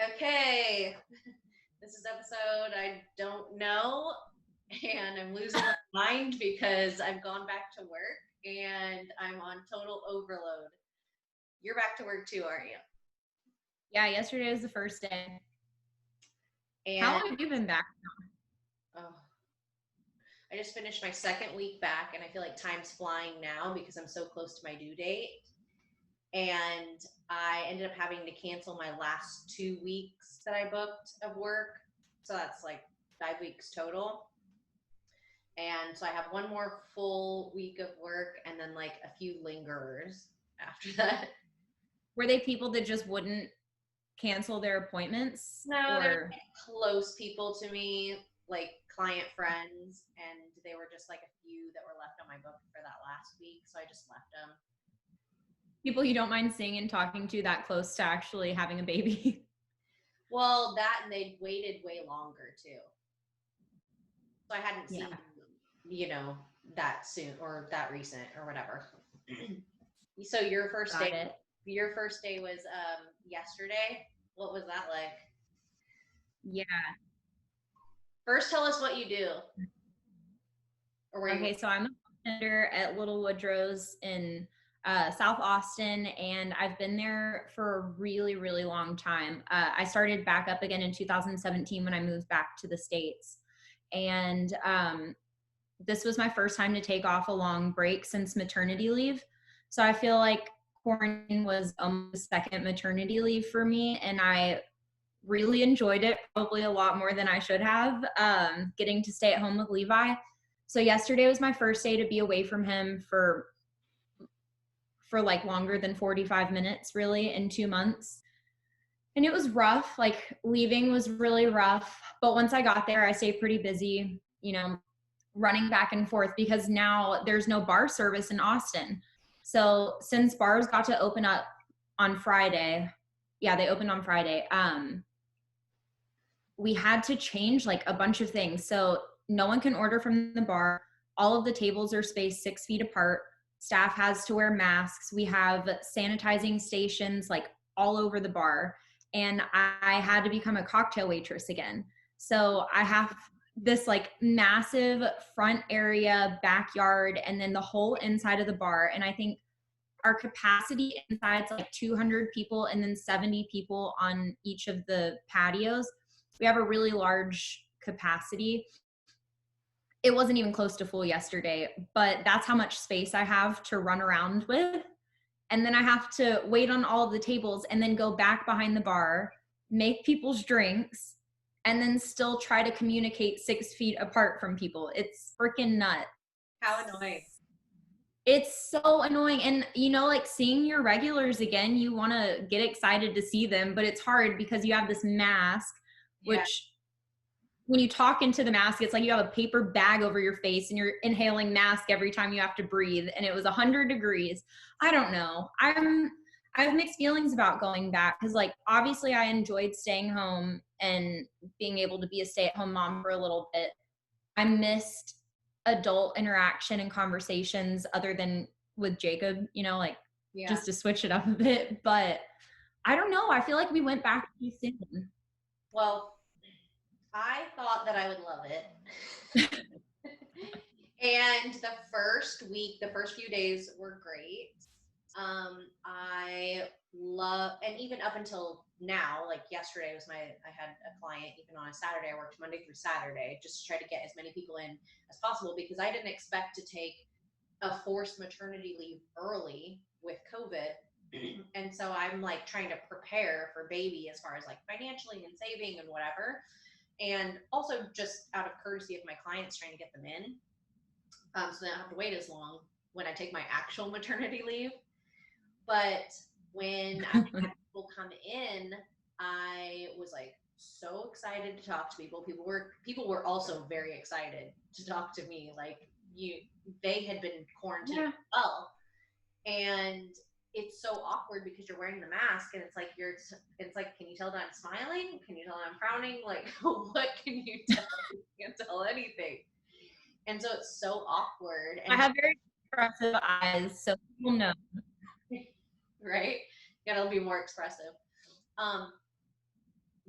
Okay, this is episode I don't know, and I'm losing my mind because I've gone back to work and I'm on total overload. You're back to work too, aren't you? Yeah, yesterday was the first day. How And long have you been back? oh, I just finished my second week back, and I feel like time's flying now because I'm so close to my due date. And I ended up having to cancel my last 2 weeks that I booked of work. So that's like 5 weeks total. And so I have one more full week of work and then like a few lingerers after that. Were they people that just wouldn't cancel their appointments? No, they're Or like close people to me, like client friends, and they were just like a few that were left on my book for that last week. So I just left them. people you don't mind seeing and talking to that close to actually having a baby? Well, that and they'd waited way longer too. So I hadn't Yeah. seen, that soon or that recent or whatever. So Got it. your first day was yesterday. What was that like? Yeah. First, tell us what you do or where you work. Okay, so I'm a bartender at Little Woodrow's in South Austin, and I've been there for a really, really long time. I started back up again in 2017 when I moved back to the States. And this was my first time to take off a long break since maternity leave. So I feel like quarantine was almost a second maternity leave for me, and I really enjoyed it, probably a lot more than I should have, getting to stay at home with Levi. So yesterday was my first day to be away from him for like longer than 45 minutes, really, in 2 months. And it was rough. Like leaving was really rough. But once I got there, I stayed pretty busy, running back and forth because now there's no bar service in Austin. So since bars got to open up on Friday, yeah, they opened on Friday. We had to change like a bunch of things. So no one can order from the bar. All of the tables are spaced 6 feet apart. Staff has to wear masks. We have sanitizing stations like all over the bar. And I had to become a cocktail waitress again. So I have this like massive front area, backyard, and then the whole inside of the bar. And I think our capacity inside is like 200 people and then 70 people on each of the patios. We have a really large capacity. It wasn't even close to full yesterday, but that's how much space I have to run around with. And then I have to wait on all of the tables and then go back behind the bar, make people's drinks, and then still try to communicate 6 feet apart from people. It's freaking nuts. How annoying. It's so annoying. And, like seeing your regulars again, you want to get excited to see them, but it's hard because you have this mask, Yeah. which when you talk into the mask, it's like you have a paper bag over your face and you're inhaling mask every time you have to breathe. And it was 100 degrees. I don't know. I have mixed feelings about going back because, like, obviously I enjoyed staying home and being able to be a stay-at-home mom for a little bit. I missed adult interaction and conversations other than with Jacob, Yeah. just to switch it up a bit. But I don't know. I feel like we went back too soon. Well, I thought that I would love it. And the first week, the first few days were great. I love, and even up until now, like yesterday I had a client, even on a Saturday, I worked Monday through Saturday just to try to get as many people in as possible because I didn't expect to take a forced maternity leave early with COVID. And so I'm like trying to prepare for baby as far as like financially and saving and whatever. And also just out of courtesy of my clients trying to get them in. So they don't have to wait as long when I take my actual maternity leave. But when I had people come in, I was like so excited to talk to people. People were also very excited to talk to me. Like they had been quarantined as well, and it's so awkward because you're wearing the mask and it's like, can you tell that I'm smiling? Can you tell that I'm frowning? Like, what can you tell? You can't tell anything. And so it's so awkward. I And have very expressive eyes, so people know. right? Gotta be more expressive. Um,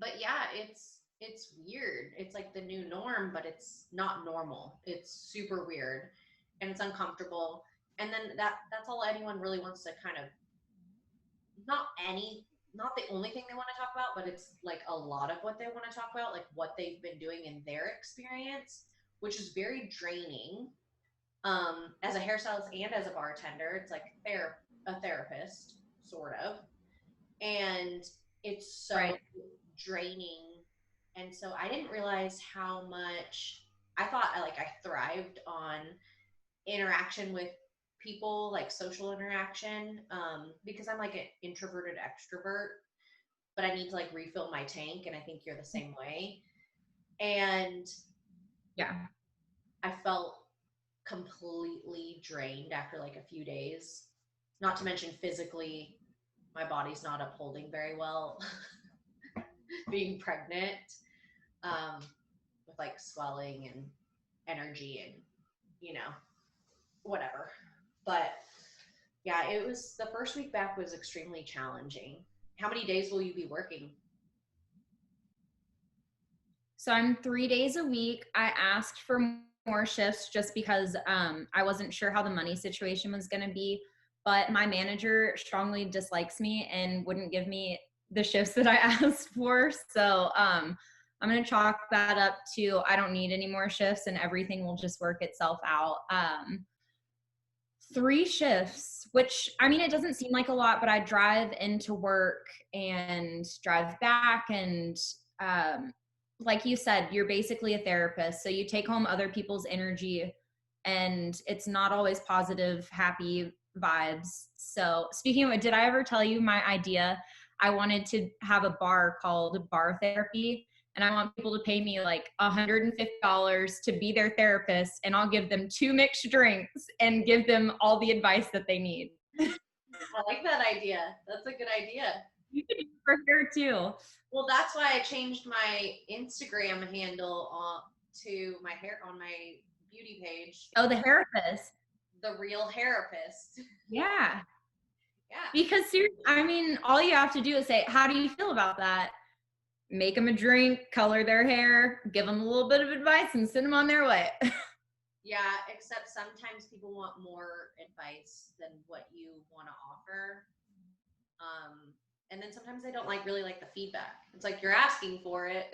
but yeah, it's weird. It's like the new norm, but it's not normal. It's super weird and it's uncomfortable. And then that's all anyone really wants to kind of, not any, not the only thing they want to talk about, but it's like a lot of what they want to talk about, like what they've been doing in their experience, which is very draining. As a hairstylist and as a bartender, it's like a therapist, sort of. And it's so Right. draining. And so I didn't realize how much I thought I thrived on interaction with people, like social interaction, because I'm like an introverted extrovert, but I need to like refill my tank, and I think you're the same way. And Yeah. I felt completely drained after like a few days. Not to mention physically, my body's not upholding very well being pregnant, um, with like swelling and energy and, you know, whatever. But yeah, it was the first week back was extremely challenging. How many days will you be working? So I'm 3 days a week. I asked for more shifts just because I wasn't sure how the money situation was going to be. But my manager strongly dislikes me and wouldn't give me the shifts that I asked for. So I'm going to chalk that up to I don't need any more shifts and everything will just work itself out. 3 shifts, which I mean, it doesn't seem like a lot, but I drive into work and drive back. And um, like you said, you're basically a therapist. So you take home other people's energy and it's not always positive, happy vibes. So speaking of it, did I ever tell you my idea? I wanted to have a bar called Bar Therapy, and I want people to pay me like $150 to be their therapist, and I'll give them 2 mixed drinks and give them all the advice that they need. I like that idea. That's a good idea. You can do it for hair too. Well, that's why I changed my Instagram handle to my hair on my beauty page. Oh, It's the therapist. the real therapist. Yeah. Yeah. Because seriously, I mean, all you have to do is say, how do you feel about that? Make them a drink, color their hair, give them a little bit of advice, and send them on their way. Yeah, except sometimes people want more advice than what you want to offer. Um, and then sometimes they don't really like the feedback. It's like you're asking for it.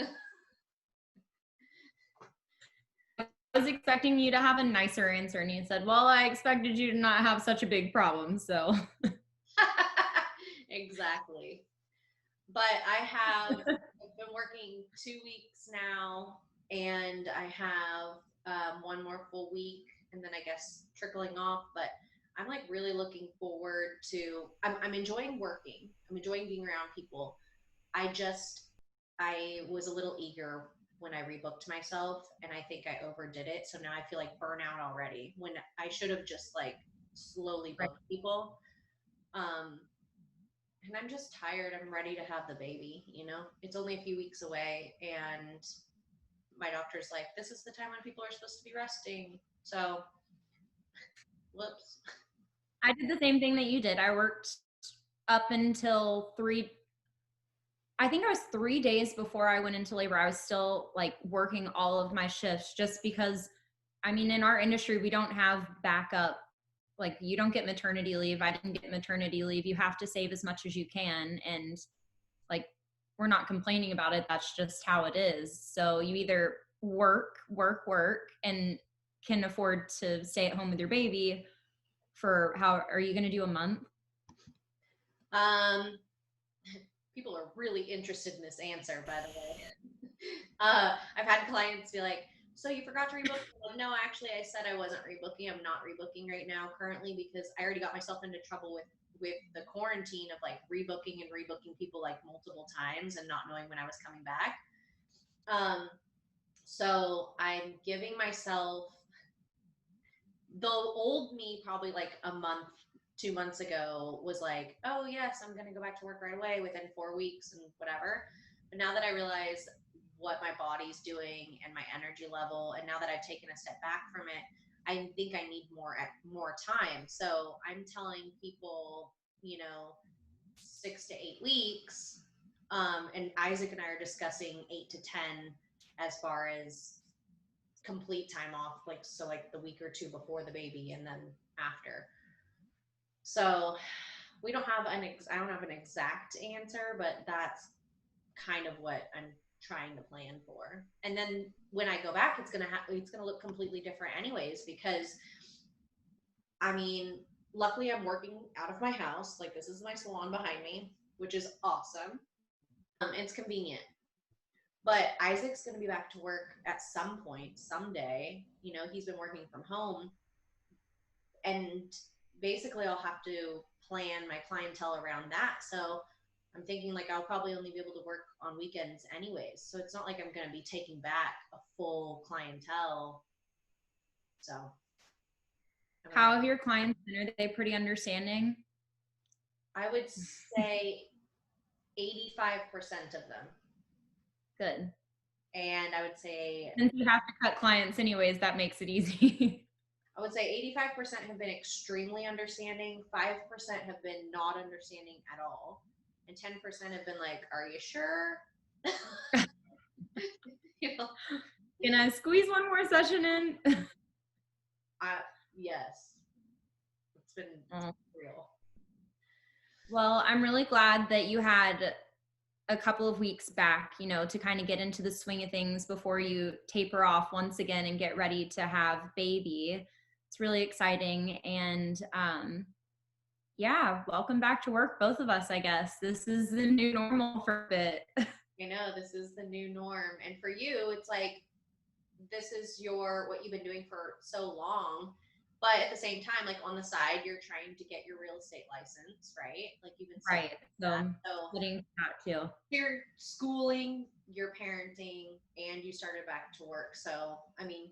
I was expecting you to have a nicer answer, and you said, well, I expected you to not have such a big problem. So, Exactly. But I've been working 2 weeks now, and I have one more full week, and then I guess trickling off. But I'm like really looking forward to. I'm enjoying working. I'm enjoying being around people. I was a little eager when I rebooked myself, and I think I overdid it. So now I feel like burnout already when I should have just like slowly right. booked people. Um, and I'm just tired. I'm ready to have the baby. It's only a few weeks away, and my doctor's like, this is the time when people are supposed to be resting. So, whoops. I did the same thing that you did. I worked up until I think I was 3 days before I went into labor. I was still like working all of my shifts just because, I mean, in our industry, we don't have backup. Like, you don't get maternity leave. I didn't get maternity leave. You have to save as much as you can. And like, we're not complaining about it. That's just how it is. So you either work, and can afford to stay at home with your baby for how are you going to do a month? Um, People are really interested in this answer, by the way. I've had clients be like, so you forgot to rebook? Like, no, actually, I said I wasn't rebooking. I'm not rebooking right now currently because I already got myself into trouble with the quarantine of like rebooking people like multiple times and not knowing when I was coming back. So I'm giving myself the old me, probably like a month, 2 months ago, was like, oh yes, I'm gonna go back to work right away within 4 weeks and whatever. But now that I realize what my body's doing and my energy level, and now that I've taken a step back from it, I think I need more time. So I'm telling people, 6 to 8 weeks. And Isaac and I are discussing 8 to 10 as far as complete time off, like so like the week or two before the baby and then after. So we don't have I don't have an exact answer, but that's kind of what I'm trying to plan for. And then when I go back, it's gonna look completely different anyways because I mean, luckily I'm working out of my house. Like this is my salon behind me, which is awesome. It's convenient. But Isaac's going to be back to work at some point, someday. You know, he's been working from home. And basically, I'll have to plan my clientele around that. So I'm thinking like I'll probably only be able to work on weekends anyways. So it's not like I'm going to be taking back a full clientele. So How have your clients been? Are they pretty understanding? I would say 85% of them. Good. And I would say, since you have to cut clients anyways, that makes it easy. I would say 85% have been extremely understanding, 5% have been not understanding at all, and 10% have been like, "Are you sure?" You know, Can I squeeze one more session in? yes, it's been real. Well, I'm really glad that you had a couple of weeks back, you know, to kind of get into the swing of things before you taper off once again and get ready to have baby. It's really exciting. And yeah, welcome back to work, both of us, I guess. This is the new normal for a bit. You know, this is the new norm. And for you, it's like, this is what you've been doing for so long. But at the same time, like on the side, you're trying to get your real estate license, right? Like you've been right. So getting that too. You're schooling, you're parenting, and you started back to work. So, I mean,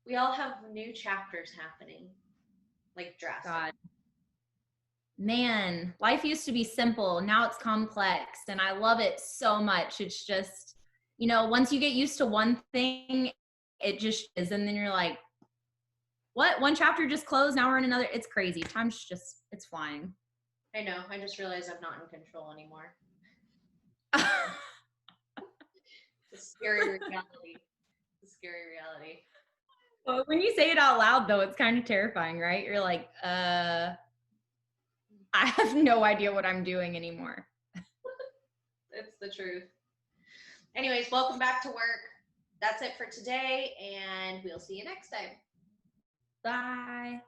we all have new chapters happening, like drastic. God. Man, life used to be simple. Now it's complex, and I love it so much. It's just, you know, once you get used to one thing, it just is. And then you're like, what? One chapter just closed. Now we're in another. It's crazy. Time's just, it's flying. I know. I just realized I'm not in control anymore. It's a scary reality. It's a scary reality. Well, when you say it out loud, though, it's kind of terrifying, right? You're like, I have no idea what I'm doing anymore. It's the truth. Anyways, welcome back to work. That's it for today, and we'll see you next time. Bye.